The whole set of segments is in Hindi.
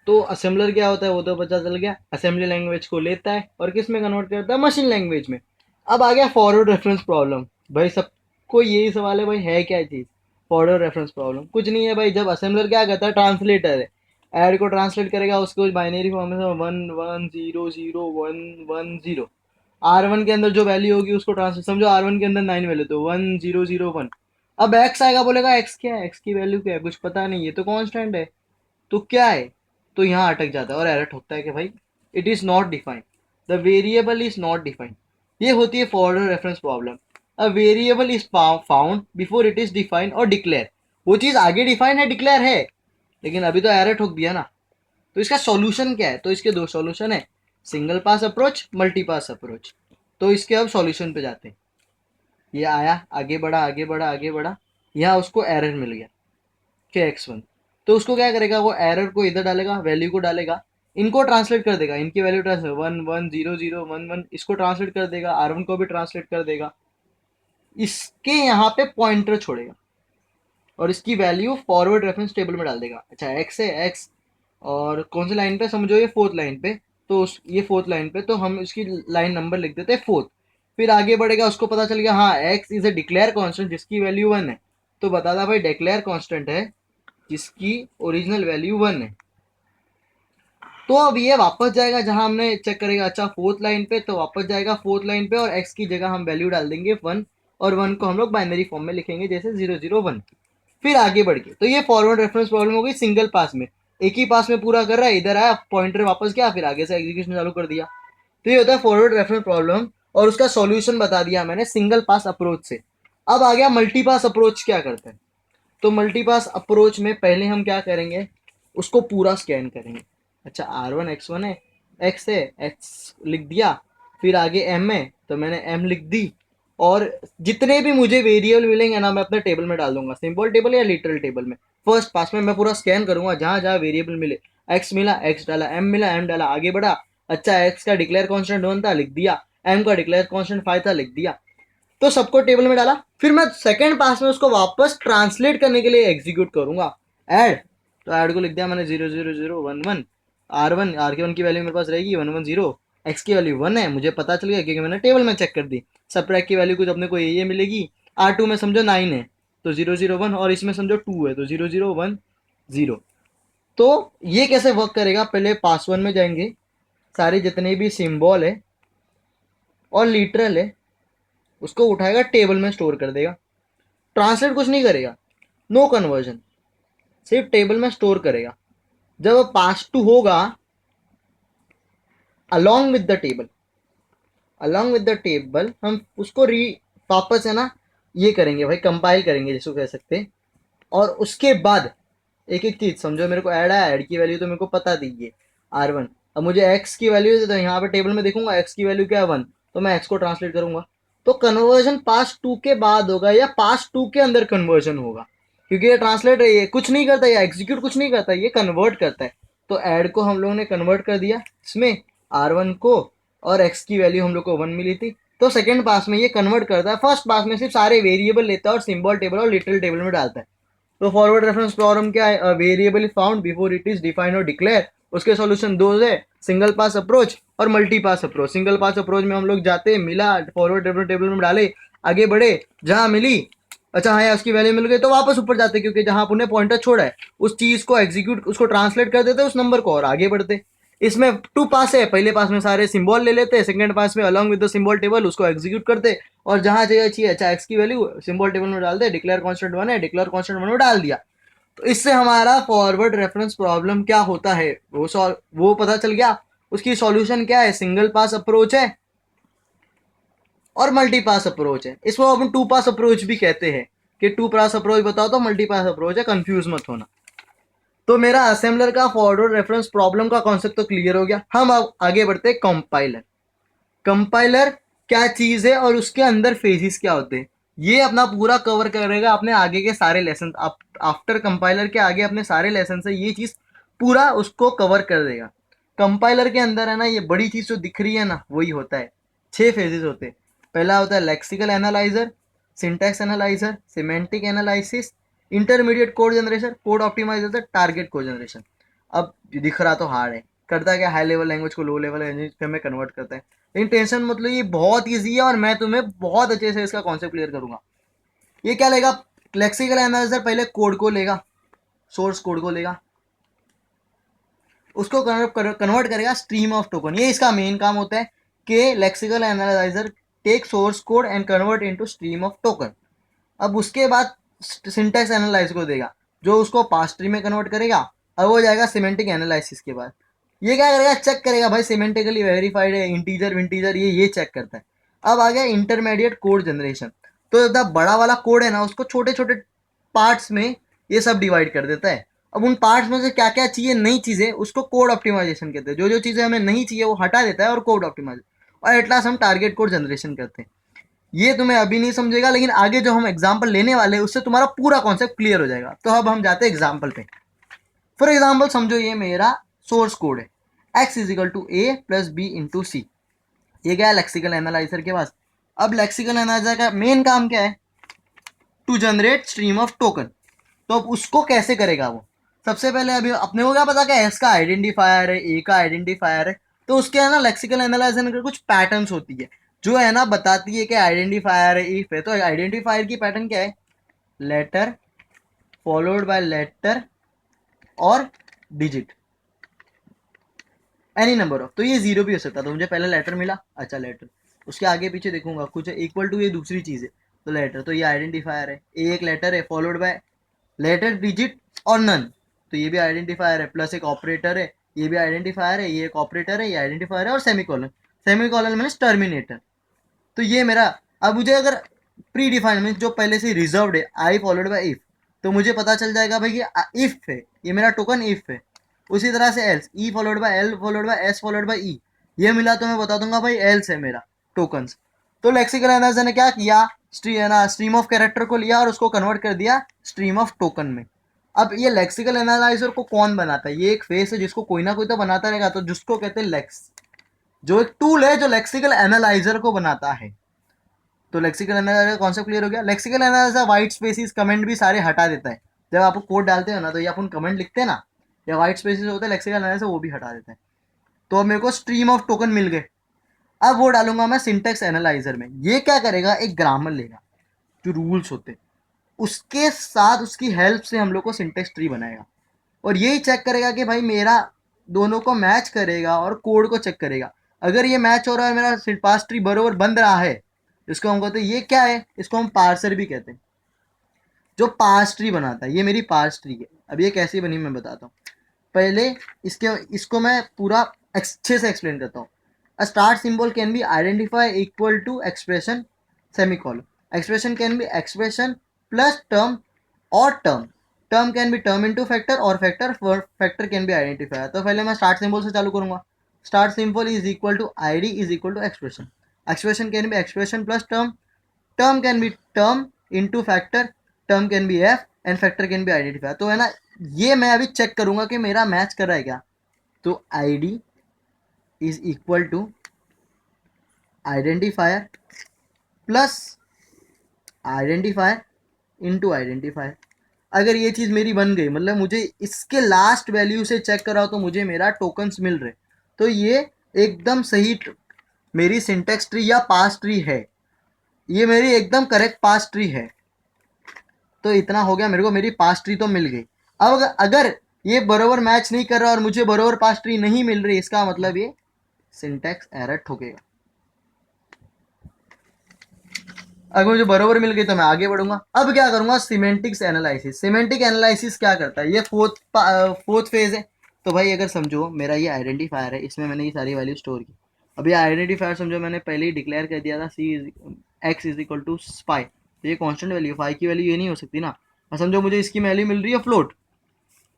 तो असेंबलर क्या होता है वो तो पता चल गया, असेंबली लैंग्वेज को लेता है और किस में कन्वर्ट करता है, मशीन लैंग्वेज में। अब आ गया फॉरवर्ड रेफरेंस प्रॉब्लम। भाई सबको यही सवाल है, भाई है क्या चीज़ फॉरवर्ड रेफरेंस प्रॉब्लम? कुछ नहीं है भाई, जब असेंबलर क्या करता है, ट्रांसलेटर है, ऐड को ट्रांसलेट करेगा, उसको बाइनरी फॉर्म में 1 1 0 0 1 1 0, R1 के अंदर जो वैल्यू होगी उसको ट्रांसलेट, समझो R1 के अंदर 9 वैल्यू तो 1 0 0 1। अब एक्स आएगा, बोलेगा एक्स क्या है, एक्स की वैल्यू क्या है, कुछ पता नहीं, है तो कांस्टेंट है, तो क्या है, तो यहाँ अटक जाता है और एरर ठोकता है कि भाई it is not defined, the variable is not defined. ये होती है forward reference problem. A variable is found before it is defined और डिक्लेयर, वो चीज आगे डिफाइन है, डिक्लेयर है, लेकिन अभी तो एरर ठोक दिया ना। तो इसका सॉल्यूशन क्या है, तो इसके दो सॉल्यूशन है, single pass approach, multi pass approach. तो इसके अब सॉल्यूशन पे जाते हैं। ये आया, आगे बढ़ा आगे बढ़ा आगे बढ़ा, यहाँ उसको एरर मिल गया के x1। तो उसको क्या करेगा, वो एरर को इधर डालेगा, वैल्यू को डालेगा, इनको ट्रांसलेट कर देगा, इनकी वैल्यू ट्रांसलेट 1 1 0 0 1 1, इसको ट्रांसलेट कर देगा, R1 को भी ट्रांसलेट कर देगा, इसके यहाँ पे पॉइंटर छोड़ेगा और इसकी वैल्यू फॉरवर्ड रेफरेंस टेबल में डाल देगा। अच्छा एक्स है, एक्स, और कौन सी लाइन पे, समझो ये फोर्थ लाइन पे, तो ये फोर्थ लाइन पे, तो हम इसकी लाइन नंबर लिख देते हैं फोर्थ। फिर आगे बढ़ेगा, उसको पता चल गया हाँ x is a declare constant जिसकी वैल्यू 1 है, तो बता था भाई डिक्लेयर कॉन्स्टेंट है जिसकी ओरिजिनल वैल्यू 1 है। तो अब ये वापस जाएगा जहां हमने चेक करेगा, अच्छा फोर्थ लाइन पे, तो वापस जाएगा फोर्थ लाइन पे और एक्स की जगह हम वैल्यू डाल देंगे 1, और 1 को हम लोग बाइनरी फॉर्म में लिखेंगे जैसे 0 0 1। फिर आगे बढ़ के, तो ये फॉरवर्ड रेफरेंस प्रॉब्लम हो गई सिंगल पास में, एक ही पास में पूरा कर रहा है, इधर आया पॉइंटर वापस गया, फिर आगे से एग्जीक्यूशन चालू कर दिया। तो ये होता है फॉरवर्ड रेफरेंस प्रॉब्लम, और उसका सॉल्यूशन बता दिया मैंने सिंगल पास अप्रोच से। अब आ गया मल्टी पास अप्रोच क्या करते हैं। तो मल्टी पास अप्रोच में पहले हम क्या करेंगे, उसको पूरा स्कैन करेंगे। अच्छा R1 X1 है, एक्स है, एक्स लिख दिया, फिर आगे एम है तो मैंने एम लिख दी, और जितने भी मुझे वेरिएबल मिलेंगे ना मैं अपने टेबल में डाल दूंगा, सिंपल टेबल या लिटरल टेबल में। फर्स्ट पास में मैं पूरा स्कैन करूंगा, जहां जहां वेरिएबल मिले, एक्स मिला एक्स डाला, एम मिला एम डाला, आगे बढ़ा, अच्छा एक्स का डिक्लेयर कॉन्स्टेंट 1 था लिख दिया, एम का डिक्लेयर कॉन्स्टेंट 5 था लिख दिया, तो सबको टेबल में डाला। फिर मैं सेकंड पास में उसको वापस ट्रांसलेट करने के लिए एग्जीक्यूट करूंगा, ऐड, तो ऐड को लिख दिया मैंने 0 0 0 1 1, R1 R1 की वैल्यू मेरे पास रहेगी 1 1 0, एक्स की वैल्यू 1 है, मुझे पता चल गया क्योंकि मैंने टेबल में चेक कर दी। सब्ट्रैक्ट की वैल्यू कुछ अपने को ये मिलेगी, R2 में समझो 9 है तो 0 0 1, और इसमें समझो 2 है तो 0 0 1 0। तो ये कैसे वर्क करेगा, पहले पास वन में जाएंगे, सारे जितने भी सिंबल है और लिटरल है उसको उठाएगा, टेबल में स्टोर कर देगा, ट्रांसलेट कुछ नहीं करेगा, नो कन्वर्जन, सिर्फ टेबल में स्टोर करेगा। जब पास टू होगा along with the table, along with the table हम उसको वापस है ना ये करेंगे भाई, कंपाइल करेंगे जिसको कह सकते हैं। और उसके बाद एक एक चीज समझो, मेरे को ऐड है, ऐड की वैल्यू तो मेरे को पता दीजिए R1, अब मुझे एक्स की वैल्यू तो यहाँ पे टेबल में देखूंगा एक्स की वैल्यू क्या है 1, तो मैं एक्स को ट्रांसलेट करूंगा। तो कन्वर्जन पास टू के बाद होगा या पास टू के अंदर कन्वर्जन होगा, क्योंकि ये ट्रांसलेट है, ये कुछ नहीं करता, या एग्जीक्यूट कुछ नहीं करता, ये कन्वर्ट करता है। तो ऐड को हम लोगों ने कन्वर्ट कर दिया इसमें, R1 को, और एक्स की वैल्यू हम लोग को 1 मिली थी, तो सेकंड पास में ये कन्वर्ट करता है, फर्स्ट पास में सिर्फ सारे वेरिएबल लेता है और सिंबल टेबल और लिटरल टेबल में डालता है। तो फॉरवर्ड रेफरेंस प्रॉब्लम क्या है, variable is found before it is defined और डिक्लेयर। उसके सॉल्यूशन दो है, सिंगल पास अप्रोच और multi pass approach. Single pass approach में हम लोग जाते, मिला, फॉरवर्ड रेफरेंस टेबल में डाले, आगे बढ़े, जहां मिली, अच्छा हाँ उसकी वैल्यू मिल गई, तो वापस ऊपर जाते, क्योंकि जहां आपने पॉइंटर छोड़ा है उस चीज को एग्जीक्यूट, उसको ट्रांसलेट कर देते उस नंबर को, और आगे बढ़ते। इसमें टू पास है, पहले पास में सारे सिंबल ले लेते, सेकंड पास में along with the symbol table उसको एग्जीक्यूट करते, और जहां चाहिए अच्छा एक्स की वैल्यू सिंबल टेबल में डाल दे, डिक्लेयर कॉन्स्टेंट 1 है, डिक्लेयर कॉन्स्टेंट 1 में डाल दिया। तो इससे हमारा फॉरवर्ड रेफरेंस प्रॉब्लम क्या होता है वो पता चल गया। उसकी सॉल्यूशन क्या है, सिंगल पास अप्रोच है और मल्टी पास अप्रोच है। इसको अपन टू पास अप्रोच भी कहते हैं, कि टू पास अप्रोच बताओ तो मल्टी पास अप्रोच है, कंफ्यूज मत होना। तो मेरा असेंबलर का फॉरवर्ड रेफरेंस प्रॉब्लम का कॉन्सेप्ट तो क्लियर हो गया। हम अब आगे बढ़ते हैं कंपाइलर। कंपाइलर क्या चीज है और उसके अंदर फेजेस क्या होते हैं, ये अपना पूरा कवर करेगा अपने आगे के सारे लेसन। आफ्टर कंपाइलर के आगे अपने सारे लेसन से ये चीज पूरा उसको कवर कर देगा। कंपाइलर के अंदर है ना, ये बड़ी चीज जो दिख रही है ना वही होता है, 6 फेजेस होते हैं। पहला होता है lexical analyser, syntax analyser, semantic analysis, intermediate code generation, code optimiser, target code generation. अब दिख रहा तो हार्ड है, करता है क्या, हाई लेवल लैंग्वेज को लो लेवल लैंग्वेज में कन्वर्ट करता है। लेकिन टेंशन मतलब ये बहुत ईजी है और मैं तुम्हें बहुत अच्छे से इसका कॉन्सेप्ट क्लियर करूंगा। ये क्या लेगा, लेक्सिकल एनालाइजर पहले कोड को लेगा, सोर्स कोड को लेगा, उसको कन्वर्ट करेगा स्ट्रीम ऑफ टोकन। ये इसका मेन काम होता है कि lexical analyser take source code and convert into stream of token. अब उसके बाद सिंटैक्स एनालाइज को देगा, जो उसको पास ट्री में कन्वर्ट करेगा। अब वो जाएगा सिमेंटिक एनालिसिस के बाद, ये क्या करेगा, चेक करेगा भाई सिमेंटिकली वेरीफाइड है, इंटीजर विंटीजर, ये चेक करता है। अब आ गया इंटरमीडिएट कोड जनरेशन। तो जब बड़ा वाला कोड है ना, उसको छोटे छोटे पार्ट्स में ये सब डिवाइड कर देता है। अब उन पार्ट्स में से क्या क्या चाहिए, नई चीजें, उसको कोड ऑप्टिमाइजेशन कहते हैं। जो जो चीजें हमें नहीं चाहिए वो हटा देता है और कोड ऑप्टिमाइज, और एट लास्ट हम टारगेट कोड जनरेशन करते हैं। ये तुम्हें अभी नहीं समझेगा, लेकिन आगे जो हम एग्जाम्पल लेने वाले हैं उससे तुम्हारा पूरा कॉन्सेप्ट क्लियर हो जाएगा। तो अब हम जाते हैं एग्जाम्पल पे। फॉर एग्जाम्पल समझो ये मेरा सोर्स कोड है, x is equal to A plus B into C. ये क्या है, लेक्सिकल एनालाइजर के पास। अब लेक्सिकल एनालाइजर का मेन काम क्या है, to generate stream of token. तो अब उसको कैसे करेगा वो, सबसे पहले अभी अपने को क्या पता कि एस का आइडेंटिफायर है, ए का आइडेंटिफायर है। तो उसके है ना लेक्सिकल एनालाइजर के कुछ पैटर्न्स होती है, जो है ना बताती है कि आइडेंटिफायर है, इफ है। तो आइडेंटिफायर की पैटर्न क्या है, लेटर फॉलोड बाय लेटर और डिजिट, एनी नंबर ऑफ। तो ये जीरो भी हो सकता है, तो मुझे पहले लेटर मिला, अच्छा लेटर, उसके आगे पीछे देखूंगा कुछ इक्वल टू, ये दूसरी चीज है तो लेटर, तो ये आइडेंटिफायर है। ए एक लेटर है फॉलोड बाय लेटर डिजिट और नन, तो ये भी आइडेंटिफायर है। प्लस एक ऑपरेटर है, ये भी आइडेंटिफायर है, ये एक ऑपरेटर है, ये आइडेंटिफायर है। और सेमीकोलन, सेमीकोलन मीन्स टर्मिनेटर। तो ये मेरा, अब मुझे अगर प्री डिफाइंड मीन्स जो पहले से रिजर्व्ड है, आई फॉलोड बाय इफ, तो मुझे पता चल जाएगा भाई ये इफ है, ये मेरा टोकन इफ है। उसी तरह से else, E followed by L followed by S followed by E, ये मिला तो मैं बता दूंगा भाई एल्स है मेरा टोकन्स। तो लेक्सिकल एनालाइजर ने क्या किया, स्ट्रीम ऑफ कैरेक्टर को लिया और उसको कन्वर्ट कर दिया स्ट्रीम ऑफ टोकन में। अब ये लेक्सिकल एनालाइजर को कौन बनाता है, ये एक फेस है जिसको कोई ना कोई तो बनाता रहेगा, तो जिसको कहते हैं लेक्स, जो एक टूल है जो लेक्सिकल एनालाइजर को बनाता है। तो लेक्सिकल एनालाइजर का कॉन्सेप्ट क्लियर हो गया। Lexical analyser white spaces comment भी सारे हटा देता है। जब आप कोड डालते हो ना, तो ये अपन कमेंट लिखते हैं ना, या व्हाइट स्पेसिस होते हैं, लेक्सिकल एनालाइजर वो भी हटा देता है। तो अब मेरे को स्ट्रीम ऑफ टोकन मिल गए। अब वो डालूंगा मैं सिंटेक्स एनालाइजर में। ये क्या करेगा, एक ग्रामर लेगा, जो रूल्स होते हैं उसके साथ, उसकी हेल्प से हम लोग को सिंटेक्स ट्री बनाएगा। और यही चेक करेगा कि भाई मेरा दोनों को मैच करेगा, और कोड को चेक करेगा। अगर ये मैच हो रहा है, मेरा पास ट्री बरोबर बन रहा है, इसको हम कहते हैं, ये क्या है, इसको हम पार्सर भी कहते हैं, जो पास ट्री बनाता है। ये मेरी पास ट्री है। अब ये कैसी बनी मैं बताता हूँ। पहले इसको मैं पूरा अच्छे से एक्सप्लेन करता हूँ। A start symbol can be identified equal to expression semicolon. Expression can be expression plus term or term. Term can be term into factor or factor can be identifier. तो पहले मैं start symbol से चालू करूँगा। Start symbol is equal to id is equal to expression. Expression can be expression plus term. Term can be term into factor. Term can be f and factor can be identifier. तो है ना, ये मैं अभी चेक करूँगा कि मेरा मैच कर रहा है क्या। तो id is equal to identifier plus identifier into identifier. अगर ये चीज़ मेरी बन गई, मतलब मुझे इसके लास्ट वैल्यू से चेक कराओ तो मुझे मेरा टोकन्स मिल रहे, तो ये एकदम सही मेरी सिंटेक्स ट्री या पास ट्री है। ये मेरी एकदम करेक्ट पास ट्री है। तो इतना हो गया, मेरे को मेरी पास ट्री तो मिल गई। अब अगर ये बरोबर मैच नहीं कर रहा और मुझे बरोबर पास ट्री नहीं मिल रही, इसका मतलब ये सिंटेक्स एरर ठोकेगा। अगर मुझे बरोबर मिल गई तो मैं आगे बढ़ूंगा। अब क्या करूंगा, सिमेंटिक्स एनालिसिस। सिमेंटिक एनालिसिस क्या करता है, ये फोर्थ फेज है। तो भाई अगर समझो मेरा ये आइडेंटिफायर है, इसमें मैंने ये सारी वैल्यू स्टोर की। अब ये आइडेंटिफायर समझो मैंने पहले ही डिक्लेयर कर दिया था, x is equal to spy. तो ये कॉन्स्टेंट वैल्यू, फाई की वैल्यू ये नहीं हो सकती ना। और समझो मुझे इसकी वैल्यू मिल रही है फ्लोट,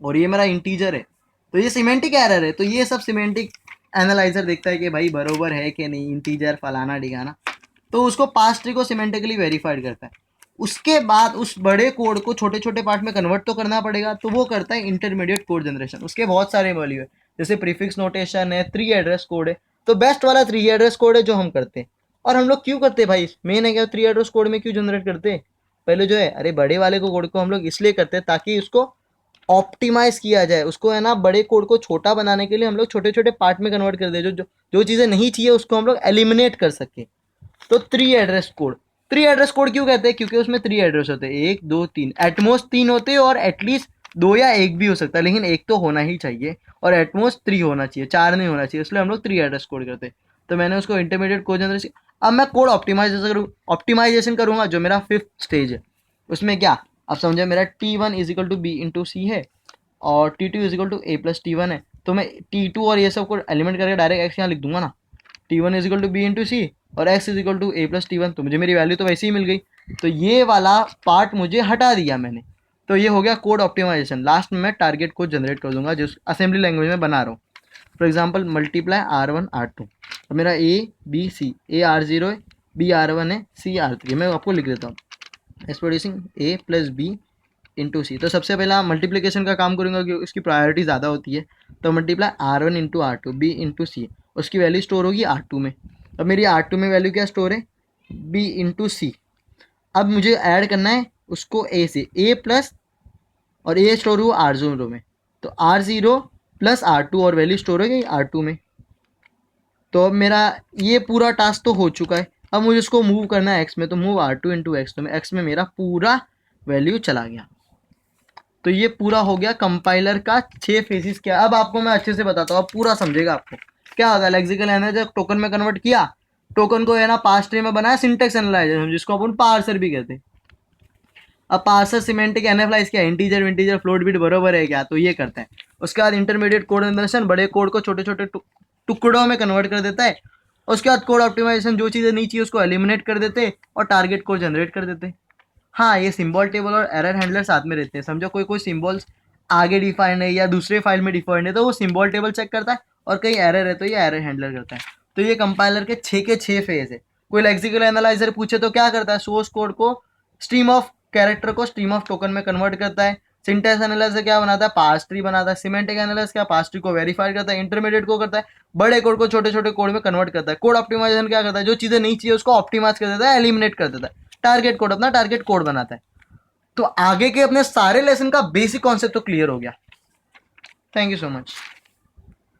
और ये मेरा इंटीजर है, तो ये सिमेंटिक एरर है। तो ये सब सिमेंटिक एनालाइजर देखता है कि भाई बरोबर है कि नहीं, इंटीजर फलाना डिगाना। तो उसको पास ट्री को सिमेंटिकली वेरीफाइड करता है। उसके बाद उस बड़े कोड को छोटे छोटे पार्ट में कन्वर्ट तो करना पड़ेगा, तो वो करता है इंटरमीडिएट कोड जनरेशन। उसके बहुत सारे वैल्यू है, जैसे प्रीफिक्स नोटेशन है, 3 एड्रेस कोड है। तो बेस्ट वाला 3 एड्रेस कोड है जो हम करते हैं। और हम लोग क्यों करते हैं भाई, मेन है क्या, 3 एड्रेस कोड में क्यों जनरेट करते हैं। पहले जो है, अरे बड़े वाले को कोड को हम लोग इसलिए करते हैं ताकि उसको ऑप्टिमाइज किया जाए उसको, है ना, बड़े कोड को छोटा बनाने के लिए हम लोग छोटे छोटे पार्ट में कन्वर्ट कर दे, जो चीज़ें नहीं चाहिए उसको हम लोग एलिमिनेट कर सके। तो three address code, three address code क्यों कहते हैं? क्योंकि उसमें थ्री एड्रेस होते हैं, एक दो तीन, एटमोस्ट तीन होते हैं और एटलीस्ट दो या एक भी हो सकता है, लेकिन एक तो होना ही चाहिए और एटमोस्ट थ्री होना चाहिए, चार नहीं होना चाहिए, इसलिए हम लोग थ्री एड्रेस कोड करते हैं। तो मैंने उसको इंटरमीडिएट कोड जनरेशन, अब मैं कोड ऑप्टिमाइजेशन करूंगा, जो मेरा फिफ्थ स्टेज है। उसमें क्या, अब समझे, मेरा T1 is equal to B into C है और T2 is equal to A plus T1 है। तो मैं T2 और ये सब को एलिमेंट करके डायरेक्ट एक्स यहाँ लिख दूंगा ना, T1 is equal to B into C और x is equal to A plus T1, तो मुझे मेरी वैल्यू तो वैसे ही मिल गई। तो ये वाला पार्ट मुझे हटा दिया मैंने। तो ये हो गया कोड ऑप्टिमाइजेशन। लास्ट में मैं टारगेट कोड जनरेट कर दूंगा जो असेंबली लैंग्वेज में बना रहा हूँ। For example multiply R1 R2, और मेरा A B C, A R0 है, B R1 है, C R3 है। मैं आपको लिख देता हूँ, exploding A plus B into C. तो सबसे पहला मल्टीप्लिकेशन का काम करूंगा क्योंकि उसकी प्रायोरिटी ज़्यादा होती है। तो multiply R1 into R2, B into C, उसकी वैल्यू स्टोर होगी R2 में। अब मेरी R2 में वैल्यू क्या स्टोर है, B इंटू सी। अब मुझे ऐड करना है उसको A से, A प्लस, और A स्टोर हुआ R0 में, तो R0 प्लस R2 और वैल्यू स्टोर हो गई R2 में। तो अब मेरा ये पूरा टास्क तो हो चुका है। अब मुझे उसको मूव करना है एक्स में, तो मूव R2 इंटू एक्स, तो मैं एक्स में मेरा पूरा वैल्यू चला गया। तो ये पूरा हो गया कंपाइलर का 6 फेजेस। क्या, अब आपको मैं अच्छे से बताता हूँ, अब पूरा समझेगा आपको क्या होगा। लेक्सिकल एनालाइजर टोकन में कन्वर्ट किया, टोकन को, है ना, पार्स ट्री में बनाया सिंटेक्स एनालाइजर, जिसको अपन पार्सर भी कहते हैं। अब पार्सर सिमेंटिक एनालाइज क्या, इंटीजर विंटीजर फ्लोट बिट बरोबर है क्या, तो ये करते हैं। उसके बाद इंटरमीडिएट कोड जनरेशन, बड़े कोड को छोटे छोटे टुकड़ों में कन्वर्ट कर देता है। उसके बाद कोड ऑप्टिमाइजेशन, जो चीज़ें नहीं चाहिए उसको एलिमिनेट कर देते और टारगेट कोड जनरेट कर देते। हाँ, ये सिंबल टेबल और एरर हैंडलर साथ में रहते हैं। समझो कोई कोई सिंबल्स आगे डिफाइंड है या दूसरे फाइल में डिफाइंड है, तो वो सिंबल टेबल चेक करता है, और कहीं एरर है तो ये एरर हैंडलर करता है। तो ये कंपाइलर के छः फेज है। कोई लेक्सिकल एनालाइजर पूछे तो क्या करता है, सोर्स कोड को, स्ट्रीम ऑफ कैरेक्टर को स्ट्रीम ऑफ टोकन में कन्वर्ट करता है। सिंटेक्स एनालाइजर क्या बनाता है, पास ट्री बनाता है। सिमेंटिक एनालाइजर क्या, पास ट्री को वेरीफाई करता है। इंटरमीडिएट को करता है, बड़े कोड को छोटे छोटे कोड में कन्वर्ट करता है। कोड ऑप्टिमाइजेशन क्या करता है, जो चीजें नहीं चाहिए उसको ऑप्टिमाइज कर देता है, एलिमिनेट कर देता है। टारगेट कोड अपना टारगेट कोड बनाता है। तो आगे के अपने सारे लेसन का बेसिक कॉन्सेप्ट तो क्लियर हो गया। Thank you so much.